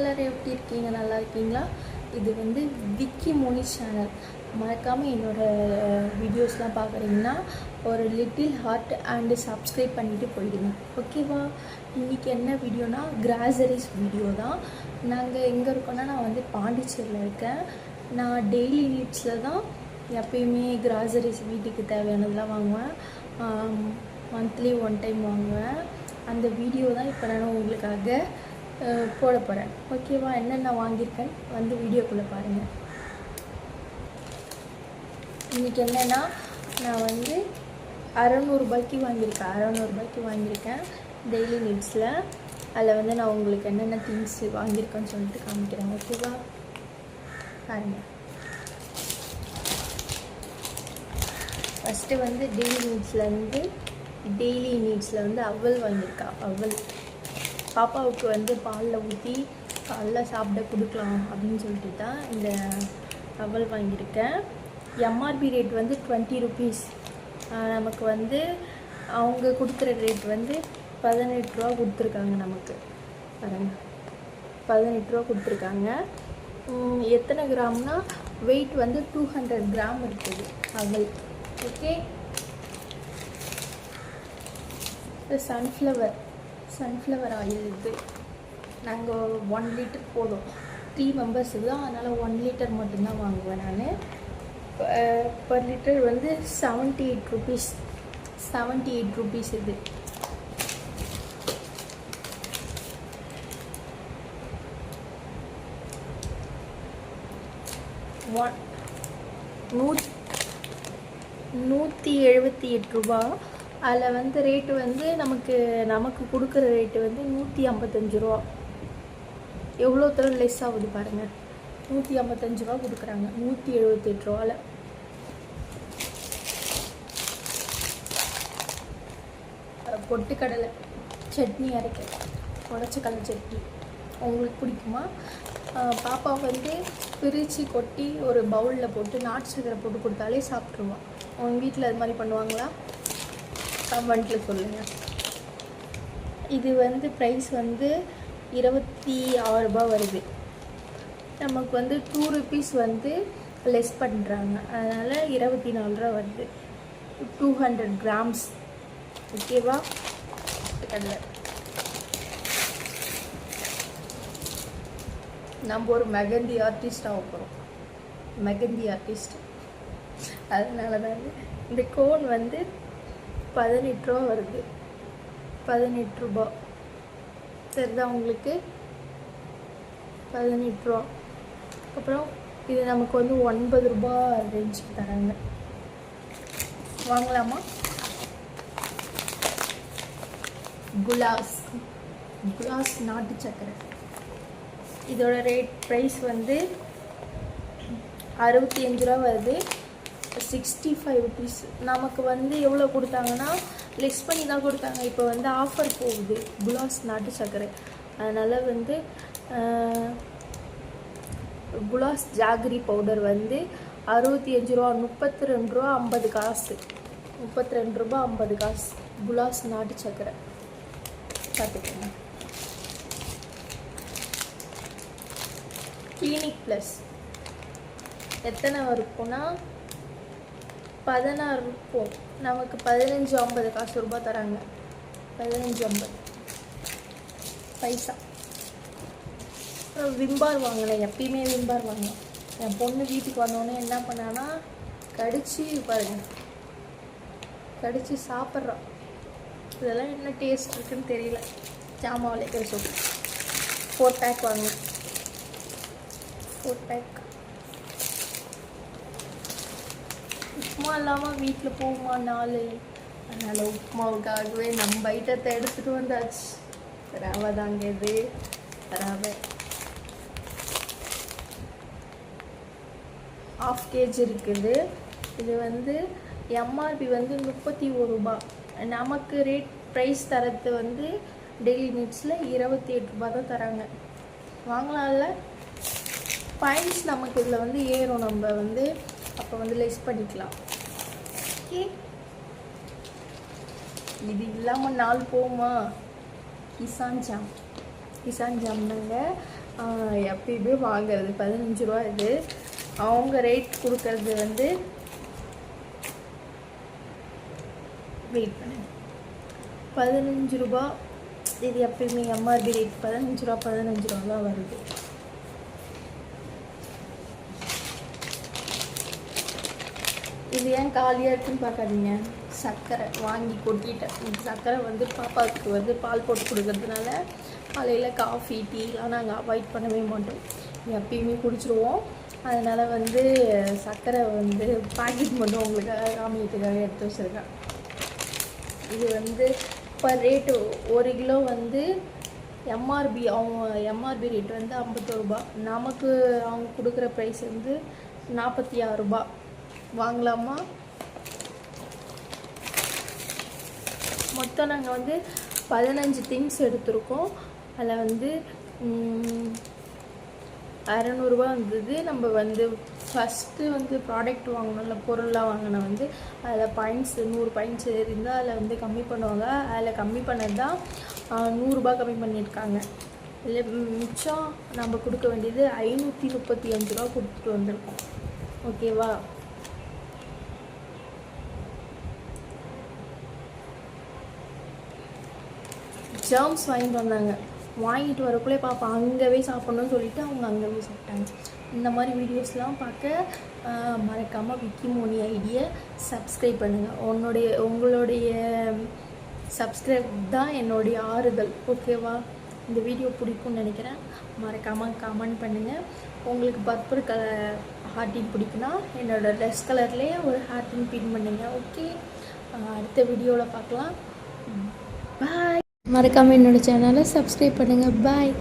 எல்லோரும் எப்படி இருக்கீங்க? நல்லா இருக்கீங்களா? இது வந்து விக்கி மோனி சேனல். மறக்காமல் என்னோடய வீடியோஸ்லாம் பார்க்குறீங்கன்னா ஒரு லிட்டில் ஹார்ட் அண்டு சப்ஸ்கிரைப் பண்ணிவிட்டு போயிடுங்க, ஓகேவா? இன்றைக்கி என்ன வீடியோனா கிராசரிஸ் வீடியோ தான். நாங்கள் எங்கே இருக்கோன்னா, நான் வந்து பாண்டிச்சேரியில் இருக்கேன். நான் டெய்லி நீட்ஸில் தான் எப்பயுமே கிராசரிஸ் வீட்டுக்கு தேவையானதெல்லாம் வாங்குவேன். மந்த்லி 1 டைம் வாங்குவேன். அந்த வீடியோ தான் இப்போ நான் உங்களுக்காக போட போகிறேன், ஓகேவா? என்னென்ன வாங்கியிருக்கேன் வந்து வீடியோக்குள்ளே பாருங்கள். இன்றைக்கி என்னென்னா, நான் வந்து 600 ரூபாய்க்கு வாங்கியிருக்கேன் டெய்லி நீட்ஸில். அதில் வந்து நான் உங்களுக்கு என்னென்ன திங்ஸ் வாங்கியிருக்கேன்னு சொல்லிட்டு காமிக்கிறேன், ஓகேவா? பாருங்கள். ஃபஸ்ட்டு வந்து டெய்லி நீட்ஸில் வந்து அவல் வாங்கியிருக்கா. அவல் பாப்பாவுக்கு வந்து பாலில் ஊற்றி காலைல சாப்பிட கொடுக்கலாம் அப்படின்னு சொல்லிட்டு தான் இந்த அவல் வாங்கியிருக்கேன். எம்ஆர்பி ரேட் வந்து 20 ருபீஸ். நமக்கு வந்து அவங்க கொடுக்குற ரேட் வந்து 18 ரூபா கொடுத்துருக்காங்க. நமக்கு பாருங்கள், 18 ரூபா கொடுத்துருக்காங்க. எத்தனை கிராம்னா வெயிட் வந்து 200 கிராம் இருக்குது அவல், ஓகே? சன்ஃப்ளவர் ஆயில் இது நாங்கள் 1 லிட்டர் போதும், 3 மெம்பர்ஸுக்கு தான். அதனால் 1 லிட்டர் மட்டும்தான் வாங்குவேன் நான். பர் லிட்டர் வந்து 78 ருபீஸ் இது. $178. அதில் வந்து ரேட்டு வந்து நமக்கு கொடுக்குற ரேட்டு வந்து 155 ரூபா. எவ்வளோ தூரம் லெஸ் ஆகுது பாருங்கள். 155 ரூபா கொடுக்குறாங்க 178 ரூபாவில். பொட்டுக்கடலை சட்னி அரைக்க, உடச்ச கடலை சட்னி உங்களுக்கு பிடிக்குமா? பாப்பா வந்து பிரித்து கொட்டி ஒரு பவுலில் போட்டு நாட்டு சக்கரை போட்டு கொடுத்தாலே சாப்பிட்ருவான். அவங்க வீட்டில் அது மாதிரி பண்ணுவாங்களா? கமெண்ட்டில் சொல்லுங்கள். இது வந்து ப்ரைஸ் வந்து 26 ரூபா வருது. நமக்கு வந்து 2 ருபீஸ் வந்து லெஸ் பண்ணுறாங்க, அதனால் 24 ரூபா வருது. 200 கிராம்ஸ், ஓகேவா? கடலை நம்ம ஒரு மெகந்தி ஆர்டிஸ்டாக போகிறோம், அதனால தான் இந்த கோன் வந்து 18 ரூபா வருது. 18 ரூபா சரிதான் உங்களுக்கு? 18 ரூபா. அப்புறம் இது நமக்கு வந்து 9 ரூபா ரேஞ்சுக்கு தராங்க. வாங்கலாமா? குலாஸ் நாட்டு சக்கரை. இதோட ப்ரைஸ் வந்து 65 ரூபா வருது. 65 ருபீஸ். நமக்கு வந்து எவ்வளோ கொடுத்தாங்கன்னா லெஸ் பண்ணி தான் கொடுத்தாங்க. இப்போ வந்து ஆஃபர் போகுது குலாஸ் நாட்டு சர்க்கரை. அதனால் வந்து குலாஸ் ஜாகரி பவுடர் வந்து 65 ரூபா, 32 ரூபா 50 காசு. 32 ரூபா 50 காசு குலாஸ் நாட்டு சர்க்கரை. பார்த்துக்கோங்க. கிளினிக் ப்ளஸ் எத்தனை இருக்கும்னா 16 இருக்கும். நமக்கு 15.50 காசு ரூபா தராங்க. 15.50 பைசா. விம்பார் வாங்கினேன். எப்பயுமே விம்பார் வாங்கினேன். என் பொண்ணு வீட்டுக்கு வந்தோடனே என்ன பண்ணான்னா கடிச்சு சாப்பிட்றான். இதெல்லாம் என்ன டேஸ்ட் இருக்குன்னு தெரியல. ஜாமான் விளைக்கிற சோப்பு 4 பேக் வாங்கினேன். 4 பேக். உப்புமா இல்லாமல் வீட்டில் போகுமா நாள்? அதனால் உப்புமாவுக்காகவே நம்ம ஐட்டத்தை எடுத்துகிட்டு வந்தாச்சு. ரவை தாங்க இது. ரவை 1/2 kg இருக்குது. இது வந்து எம்ஆர்பி வந்து 31 ரூபா. நமக்கு ப்ரைஸ் தரது வந்து டெய்லி நீட்ஸில் 28 ரூபா தான் தராங்க. வாங்கலாம்ல? பாயிண்ட்ஸ் நமக்கு இதில் வந்து ஏறும். நம்ம வந்து அப்போ வந்து லெஸ் பண்ணிக்கலாம், ஓகே? இது இல்லாமல் நாள் போகுமா? கிசான் ஜாம் கிசான் ஜாம் தாங்க. எப்பயுமே வாங்குறது 15 ரூபா. இது அவங்க ரேட் கொடுக்கறது வந்து வெயிட் பண்ணு 15 ரூபா. இது எப்பயுமே எம்ஆர்பி ரேட் 15 ரூபா தான் வருது. இது ஏன் காலியாக இருக்குன்னு பார்க்காதீங்க. சர்க்கரை வாங்கி கொட்டிட்டேன். சர்க்கரை வந்து பாப்பாவுக்கு வந்து பால் போட்டு கொடுக்கறதுனால காலையில் காஃபி டீலாம் நாங்கள் அவாய்ட் பண்ணவே மாட்டோம், எப்பயுமே குடிச்சிடுவோம். அதனால் வந்து சர்க்கரை வந்து பாக்கெட் மட்டும் உங்களுக்காக காமிக்கிறதுக்காக எடுத்து வச்சுருக்கேன். இது வந்து இப்போ ரேட்டு 1 கிலோ வந்து எம்ஆர்பி ரேட் வந்து 51 ரூபா. நமக்கு அவங்க கொடுக்குற ப்ரைஸ் வந்து 46 ரூபா. வாங்கலாமா? மொத்தம் நாங்கள் வந்து 15 திங்ஸ் எடுத்திருக்கோம். அதில் வந்து 600 ரூபா வந்தது. நம்ம வந்து ஃபஸ்ட்டு வந்து ப்ராடக்ட் வாங்கினோம்ல, பொருள்லாம் வாங்கின வந்து அதில் பாயிண்ட்ஸ் 100 பாயிண்ட்ஸ் இருந்தால் அதில் வந்து கம்மி பண்ணுவாங்க. அதில் கம்மி பண்ணது தான் 100 ரூபா கம்மி பண்ணியிருக்காங்க. இதில் மிச்சம் நம்ம கொடுக்க வேண்டியது 535 ரூபா கொடுத்துட்டு வந்திருக்கோம். ஓகேவா? ஜாம்ஸ் வாங்கிட்டு வந்தாங்க. வாங்கிட்டு வரக்குள்ளே பாப்பா அங்கேவே சாப்பிட்ணுன்னு சொல்லிவிட்டு அவங்க அங்கேவே சாப்பிட்டாங்க. இந்த மாதிரி வீடியோஸ்லாம் பார்க்க மறக்காமல் விக்கி மோனி ஐடியை சப்ஸ்கிரைப் பண்ணுங்கள். உங்களுடைய சப்ஸ்கிரைப் தான் என்னுடைய ஆறுதல். ஓகேவா? இந்த வீடியோ பிடிக்கும்னு நினைக்கிறேன். மறக்காமல் கமெண்ட் பண்ணுங்கள். உங்களுக்கு பர்பிள் கலர் ஹார்ட்டின் பிடிக்குன்னா என்னோடய ட்ரெஸ் கலர்லேயே ஒரு ஹார்ட்டின் பின் பண்ணுங்கள். ஓகே, அடுத்த வீடியோவில் பார்க்கலாம். பாய். மறக்காமல் என்னோடய சேனலை சப்ஸ்கிரைப் பண்ணுங்கள். பாய்.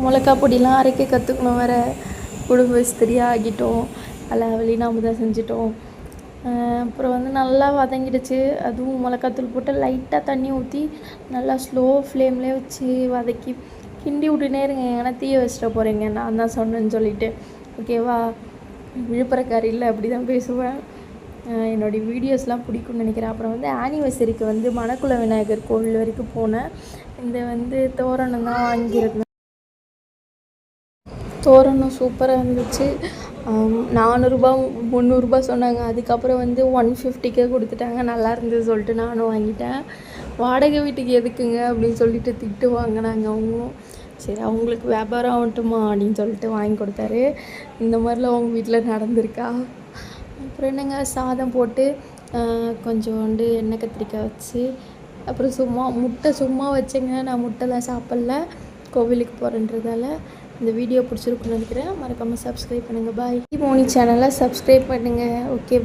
மிளகா பொடிலாம் அரைக்க கற்றுக்கணும் வேறு. குடும்ப விஸ்திரியாக ஆகிட்டோம், எல்லாம் வெளிநாம தான் செஞ்சிட்டோம். அப்புறம் வந்து நல்லா வதங்கிடுச்சு. அதுவும் மிளகாத்தூள் போட்டு லைட்டாக தண்ணி ஊற்றி நல்லா ஸ்லோ ஃப்ளேம்லேயே வச்சு வதக்கி கிண்டி விட்டுனே இருங்க. ஏன்னா தீய வச்சிட போகிறீங்க, நான் தான் சொன்னேன்னு சொல்லிவிட்டு. ஓகேவா? விழுப்புரக்காரியில் அப்படி தான் பேசுவேன். என்னுடைய வீடியோஸ்லாம் பிடிக்கும்னு நினைக்கிறேன். அப்புறம் வந்து ஆனிவர்சரிக்கு வந்து மணக்குள விநாயகர் கோவில் வரைக்கும் போனேன். இந்த வந்து தோரணம் தான் வாங்கியிருந்தேன். தோரணம் சூப்பராக இருந்துச்சு. 400 300 சொன்னாங்க. அதுக்கப்புறம் வந்து 150 கொடுத்துட்டாங்க. நல்லா இருந்தது சொல்லிட்டு நானும் வாங்கிட்டேன். வாடகை வீட்டுக்கு எதுக்குங்க அப்படின்னு சொல்லிட்டு திட்டு வாங்கினாங்க அவங்களும். சரி அவங்களுக்கு வியாபாரம் ஆகட்டுமா அப்படின்னு சொல்லிட்டு வாங்கி கொடுத்தாரு. இந்த மாதிரிலாம் அவங்க வீட்டில் நடந்திருக்கா? அப்புறம் என்னங்க, சாதம் போட்டு கொஞ்சோண்டு எண்ணெய் கத்திரிக்காய் வச்சு அப்புறம் முட்டை சும்மா வச்சேங்க. நான் முட்டைலாம் சாப்பிட்ல, கோவிலுக்கு போகிறேன்றதால. இந்த வீடியோ பிடிச்சிருக்குன்னு நினைக்கிறேன். மறக்காமல் சப்ஸ்கிரைப் பண்ணுங்கள். பாய். மோனி சேனலை சப்ஸ்கிரைப் பண்ணுங்கள். ஓகே.